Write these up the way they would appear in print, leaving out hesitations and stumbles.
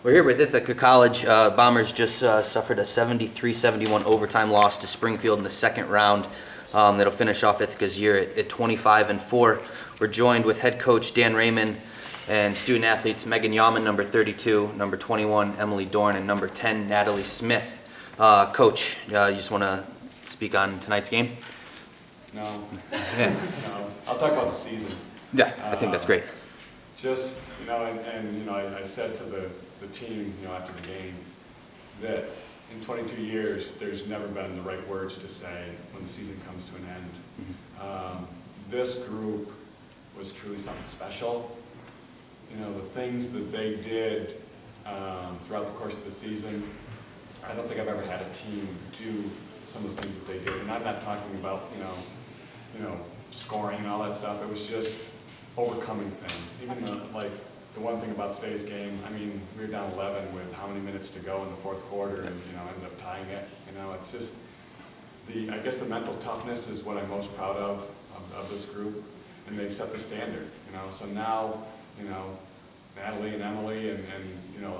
We're here with Ithaca College. Bombers just suffered a 73-71 overtime loss to Springfield in the second round. That'll finish off Ithaca's year at 25-4. We're joined with head coach Dan Raymond and student athletes Megan Yaman, number 32, number 21, Emily Dorn, and number 10, Natalie Smith. Coach, you just want to speak on tonight's game? No. No. I'll talk about the season. Yeah, I think that's great. Just, I said to the team, after the game, that in 22 years, there's never been the right words to say when the season comes to an end. Mm-hmm. This group was truly something special. The things that they did throughout the course of the season, I don't think I've ever had a team do some of the things that they did. And I'm not talking about, scoring and all that stuff. It was just overcoming things. Even the one thing about today's game, we were down 11 with how many minutes to go in the fourth quarter, and ended up tying it. It's just I guess the mental toughness is what I'm most proud of this group, and they set the standard. So now, Natalie and Emily and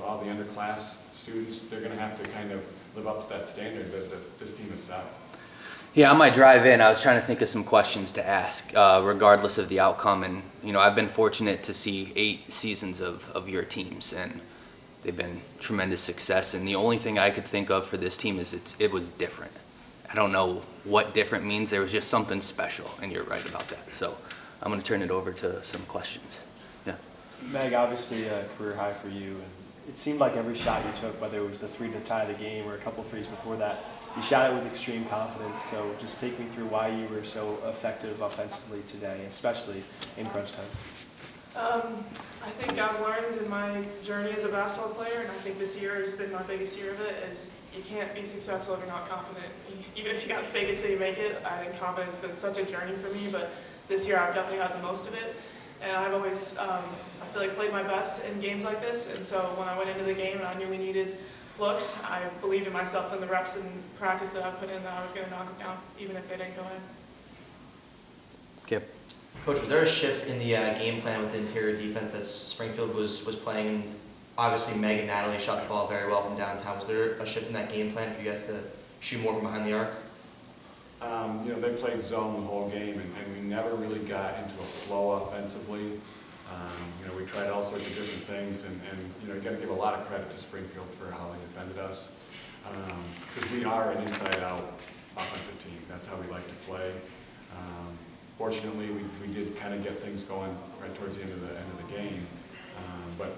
all the underclass students, they're going to have to kind of live up to that standard that this team has set. Yeah, on my drive in, I was trying to think of some questions to ask, regardless of the outcome. And, I've been fortunate to see 8 seasons of your teams, and they've been tremendous success. And the only thing I could think of for this team is it was different. I don't know what different means. There was just something special, and you're right about that. So I'm going to turn it over to some questions. Yeah. Meg, obviously a career high for you. And it seemed like every shot you took, whether it was the 3 to tie the game or a couple threes before that, you shot it with extreme confidence. So just take me through why you were so effective offensively today, especially in crunch time. I think I've learned in my journey as a basketball player, and I think this year has been my biggest year of it, is you can't be successful if you're not confident. Even if you got to fake it till you make it, I think confidence has been such a journey for me, but this year I've definitely had the most of it. And I've always, I feel like, played my best in games like this, and so when I went into the game and I knew we needed looks, I believed in myself and the reps and practice that I put in that I was going to knock them down, even if they didn't go in. Okay. Coach, was there a shift in the game plan with the interior defense that Springfield was playing? Obviously, Meg and Natalie shot the ball very well from downtown. Was there a shift in that game plan for you guys to shoot more from behind the arc? They played zone the whole game, and we never really got into a flow offensively. We tried all sorts of different things, and you got to give a lot of credit to Springfield for how they defended us, because we are an inside-out offensive team. That's how we like to play. Fortunately, we did kind of get things going right towards the end of the game, but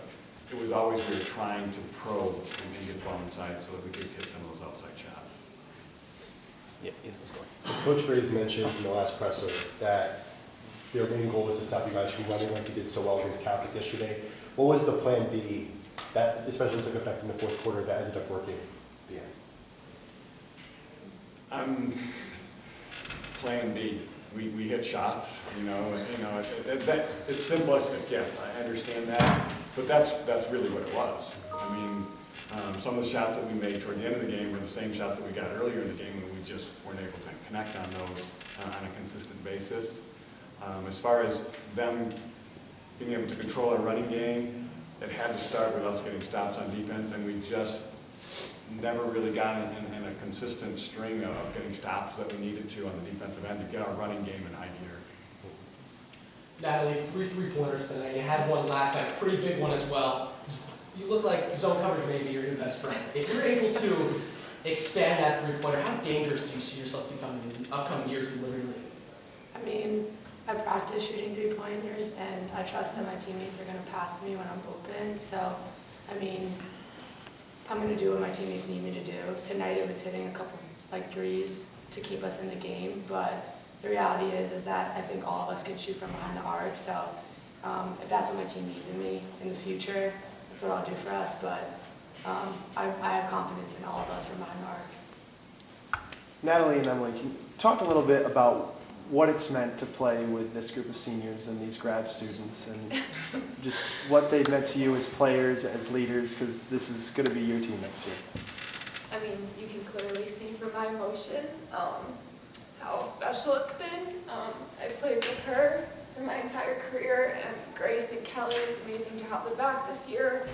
it was always we were trying to probe and get the ball inside so that we could hit some of those outside shots. Yeah, let's go. Coach Graves mentioned in the last presser that their main goal was to stop you guys from running like you did so well against Catholic yesterday. What was the plan B that especially took effect in the fourth quarter that ended up working at the end? Plan B. We hit shots, it's simplistic, yes, I understand that, but that's really what it was. Some of the shots that we made toward the end of the game were the same shots that we got earlier in the game, and we just weren't able to connect on those on a consistent basis. As far as them being able to control our running game, it had to start with us getting stops on defense, and we just never really got in a consistent string of getting stops that we needed to on the defensive end to get our running game in high gear. Natalie, 3 3-pointers tonight. You had one last night, a pretty big one as well. You look like zone coverage may be your new best friend. If you're able to expand that 3-pointer, how dangerous do you see yourself becoming in upcoming years in Liberty League? I practice shooting 3-pointers, and I trust that my teammates are going to pass me when I'm open. So, I'm going to do what my teammates need me to do. Tonight it was hitting a couple threes to keep us in the game, but the reality is that I think all of us can shoot from behind the arc. So if that's what my team needs in me in the future, that's what I'll do for us. But I have confidence in all of us from behind the arc. Natalie and Emily, can you talk a little bit about what it's meant to play with this group of seniors and these grad students, and just what they've meant to you as players, as leaders, because this is going to be your team next year? You can clearly see from my emotion how special it's been. I've played with her for my entire career, and Grace and Kelly, it was amazing to have them back this year.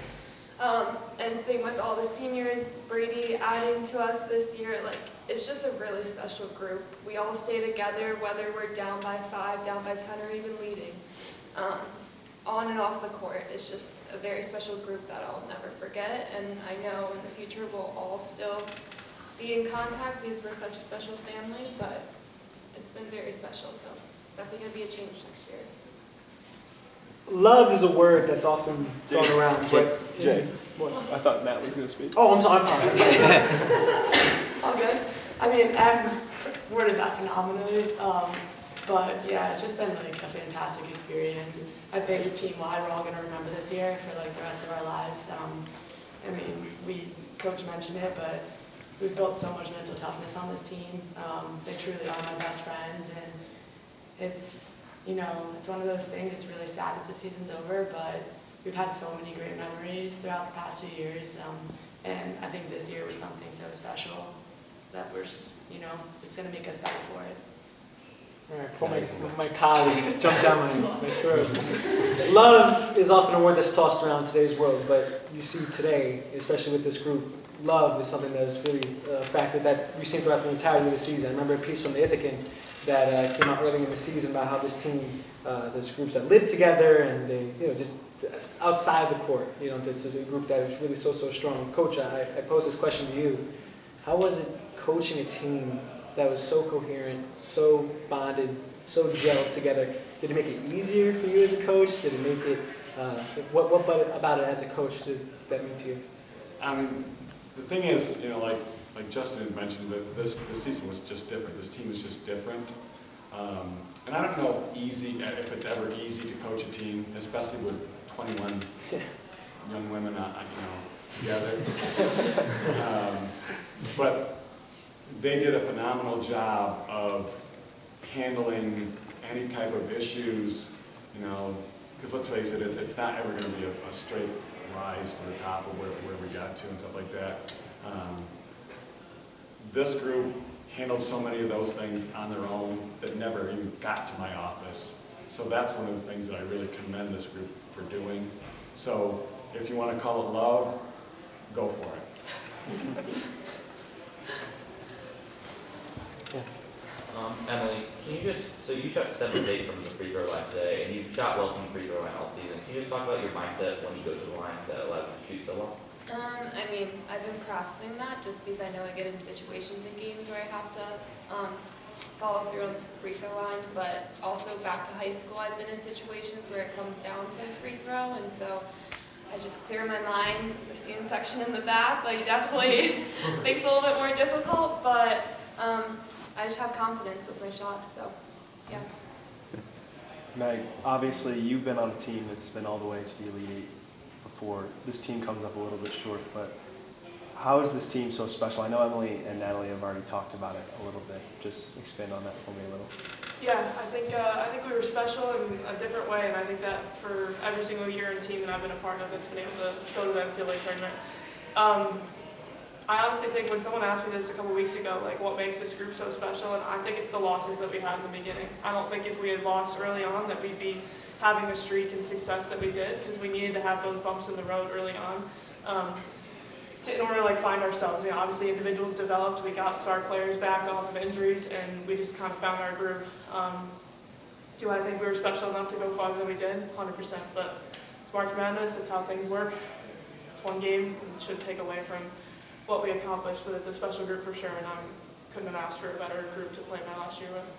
And same with all the seniors, Brady adding to us this year, like, it's just a really special group. We all stay together, whether we're down by 5, down by 10, or even leading. On and off the court, it's just a very special group that I'll never forget, and I know in the future we'll all still be in contact because we're such a special family, but it's been very special, so it's definitely going to be a change next year. Love is a word that's often thrown around, but Jay, I thought Matt was going to speak. oh, I'm sorry. It's all good. I mean, Em worded that phenomenally, but yeah, it's just been like a fantastic experience. I think team-wide we're all going to remember this year for like the rest of our lives. I mean, Coach mentioned it, but we've built so much mental toughness on this team. They truly are my best friends, and it's, you know, it's one of those things. It's really sad that the season's over, but we've had so many great memories throughout the past few years, and I think this year was something so special that we're, you know, it's going to make us better for it. All right, before my colleagues jump down my throat. Love is often a word that's tossed around in today's world, but you see today, especially with this group, love is something that is really a factor that we've seen throughout the entirety of the season. I remember a piece from the Ithaca that came out early in the season about how this team, there's groups that live together and they, you know, just outside the court, you know, this is a group that is really so strong. Coach, I pose this question to you. How was it coaching a team that was so coherent, so bonded, so gelled together? Did it make it easier for you as a coach? Did it make it, what about it as a coach did that mean to you? I mean, the thing is, you know, like Justin had mentioned, that this season was just different. This team is just different. And I don't know if it's ever easy to coach a team, especially with 21 young women, together. But they did a phenomenal job of handling any type of issues, you know, because let's face it, it's not ever going to be a straight rise to the top of where we got to and stuff like that. This group handled so many of those things on their own that never even got to my office. So that's one of the things that I really commend this group for doing. So if you want to call it love, go for it. Emily, can you so you shot 7 of 8 from the free throw line today, and you've shot well from the free throw line all season. Can you just talk about your mindset when you go to the line that allows you to shoot so well? I mean, I've been practicing that just because I know I get in situations in games where I have to follow through on the free throw line, but also back to high school, I've been in situations where it comes down to free throw, and so I just clear my mind. The student section in the back, like, definitely makes it a little bit more difficult, but I just have confidence with my shots, so yeah. Meg, obviously you've been on a team that's been all the way to the Elite Eight before. This team comes up a little bit short, but how is this team so special? I know Emily and Natalie have already talked about it a little bit. Just expand on that for me a little. Yeah, I think we were special in a different way, and I think that for every single year and team that I've been a part of that's been able to go to the NCAA tournament. I honestly think when someone asked me this a couple weeks ago, like, what makes this group so special, and I think it's the losses that we had in the beginning. I don't think if we had lost early on that we'd be having the streak and success that we did, because we needed to have those bumps in the road early on in order to, like, find ourselves. You know, obviously individuals developed, we got star players back off of injuries, and we just kind of found our groove. Do I think we were special enough to go farther than we did? 100%, but it's March Madness, it's how things work. It's one game, it shouldn't take away from what we accomplished, but it's a special group for sure, and I couldn't have asked for a better group to play my last year with.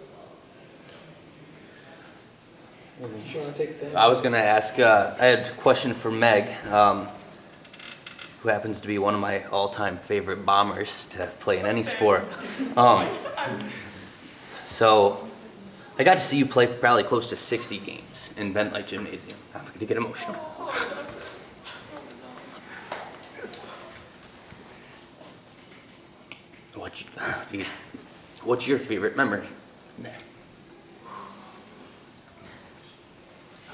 Sure, I'll take it. I was going to ask, I had a question for Meg, who happens to be one of my all-time favorite bombers to play in any sport. So I got to see you play probably close to 60 games in Bent Light Gymnasium. I'm going to get emotional. What's your favorite memory?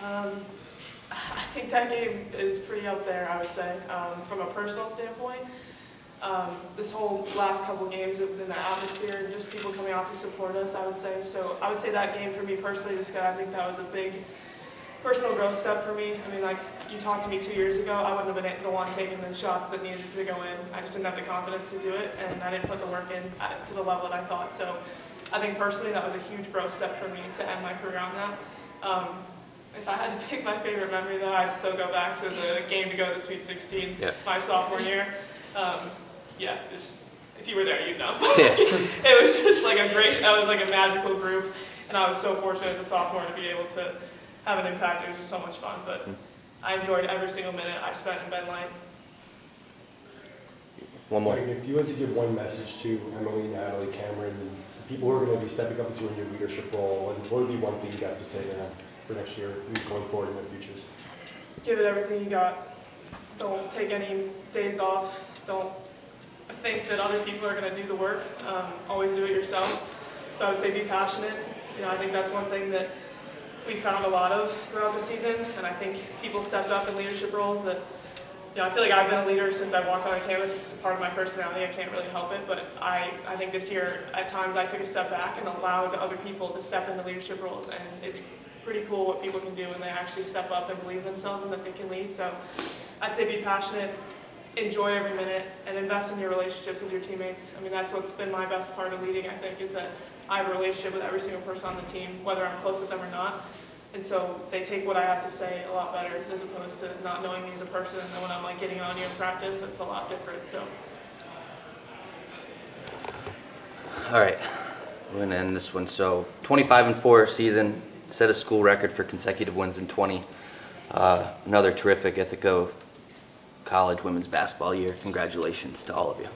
I think that game is pretty up there, I would say, from a personal standpoint. This whole last couple games have been the atmosphere and just people coming out to support us, I would say. So I would say that game for me personally, just because I think that was a big personal growth step for me. I mean, like, you talked to me 2 years ago, I wouldn't have been the one taking the shots that needed to go in. I just didn't have the confidence to do it, and I didn't put the work in to the level that I thought. So I think personally that was a huge growth step for me to end my career on that. If I had to pick my favorite memory though, I'd still go back to the game to go to the Sweet 16 my sophomore year. Yeah, just if you were there, you'd know. It was just like that was like a magical group, and I was so fortunate as a sophomore to be able to have an impact. It was just so much fun, but I enjoyed every single minute I spent in Ben Light. One more. Mike, if you had to give one message to Emily, Natalie, Cameron, and people who are going to be stepping up into a new leadership role, and what would be one thing you'd have to say to them for next year, going forward in their futures? Give it everything you got. Don't take any days off. Don't think that other people are going to do the work. Always do it yourself. So I would say be passionate. I think that's one thing that we found a lot of throughout the season, and I think people stepped up in leadership roles that, I feel like I've been a leader since I walked on campus. It's part of my personality. I can't really help it, but I think this year, at times, I took a step back and allowed other people to step into leadership roles, and it's pretty cool what people can do when they actually step up and believe in themselves and that they can lead. So I'd say be passionate, enjoy every minute, and invest in your relationships with your teammates. I mean, that's what's been my best part of leading, I think, is that I have a relationship with every single person on the team, whether I'm close with them or not. And so they take what I have to say a lot better, as opposed to not knowing me as a person. And then when I'm like getting on you in practice, it's a lot different. So. All right, we're gonna end this one. So 25-4 season, set a school record for consecutive wins in 20. Another terrific Ithaca College women's basketball year. Congratulations to all of you.